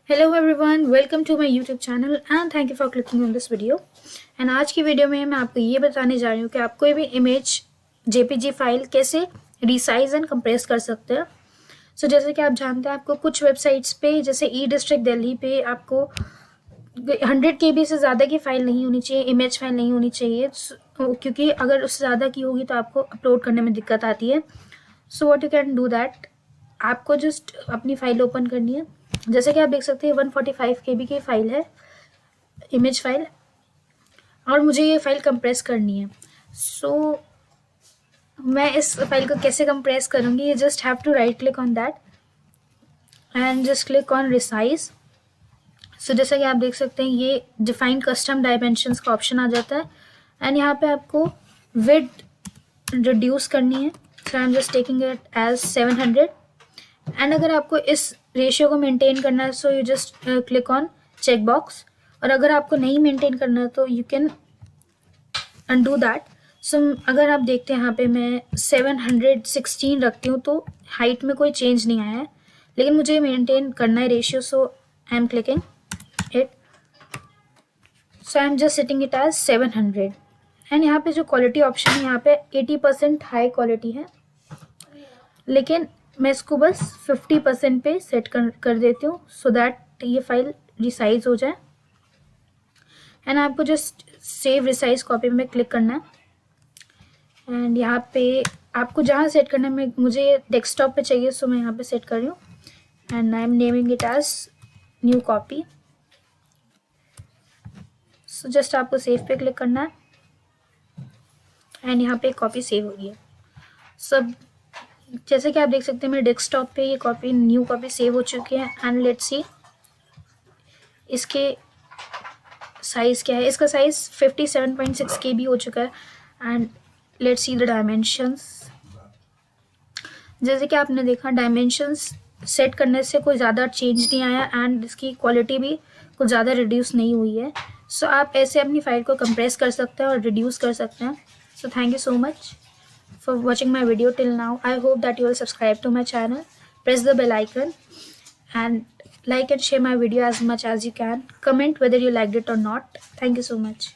Hello everyone, welcome to my YouTube channel and thank you for clicking on this video. And आज की video में मैं आपको ये बताने जा रही हूँ कि आप कोई भी इमेज जेपीजी फाइल कैसे रिसाइज एंड कंप्रेस कर सकते हैं। जैसे कि आप जानते हैं, आपको कुछ वेबसाइट्स पे जैसे ई डिस्ट्रिक्ट दिल्ली पे आपको 100 KB से ज़्यादा की फ़ाइल नहीं होनी चाहिए, इमेज फाइल नहीं होनी चाहिए, क्योंकि अगर उससे ज़्यादा की होगी तो आपको अपलोड करने में दिक्कत आती है। So what you can do that, आपको जस्ट अपनी फ़ाइल ओपन करनी है। जैसे कि आप देख सकते हैं 145 KB की फ़ाइल है, इमेज फाइल, और मुझे ये फाइल कंप्रेस करनी है। मैं इस फाइल को कैसे कंप्रेस करूँगी, ये just have to right click on that and just click on resize. जैसा कि आप देख सकते हैं ये डिफाइन कस्टम डायमेंशंस का ऑप्शन आ जाता है एंड यहाँ पे आपको विड्थ रिड्यूस करनी है। I am just taking it as 700 and अगर आपको इस रेशियो को मेंटेन करना है so you just click on check box, और अगर आपको नहीं मेंटेन करना है तो यू कैन अनडू दैट। अगर आप देखते हैं यहाँ पे मैं 716 रखती हूँ तो हाइट में कोई चेंज नहीं आया है, लेकिन मुझे मेंटेन करना है ratio, so I am clicking it. I am just setting it as 700 and यहाँ पे जो क्वालिटी ऑप्शन है यहाँ पे 80% हाई क्वालिटी है, लेकिन मैं इसको बस 50% पे सेट कर देती हूँ सो दैट ये फाइल रिसाइज हो जाए। एंड आपको जस्ट सेव रिसाइज कॉपी में क्लिक करना है एंड यहाँ पे आपको जहाँ सेट करना है, मुझे डेस्कटॉप पे चाहिए, सो मैं यहाँ पे सेट कर रही हूँ and I am naming it as new copy. So just आपको सेव पे क्लिक करना है एंड यहाँ पे कॉपी सेव हो गई है। सब जैसे कि आप देख सकते हैं मेरे डेस्कटॉप पे ये कॉपी, न्यू कॉपी सेव हो चुकी है एंड लेट्स सी इसके साइज़ क्या है। इसका साइज़ 57.6 KB हो चुका है and let's see the dimensions. जैसे कि आपने देखा डायमेंशंस सेट करने से कोई ज़्यादा चेंज नहीं आया एंड इसकी क्वालिटी भी कुछ ज़्यादा रिड्यूस नहीं हुई है। आप ऐसे अपनी फाइल को कंप्रेस कर सकते हैं और रिड्यूस कर सकते हैं। Thank you so much for watching my video till now. I hope that you will subscribe to my channel, press the bell icon and like and share my video as much as you can. Comment whether you liked it or not. Thank you so much.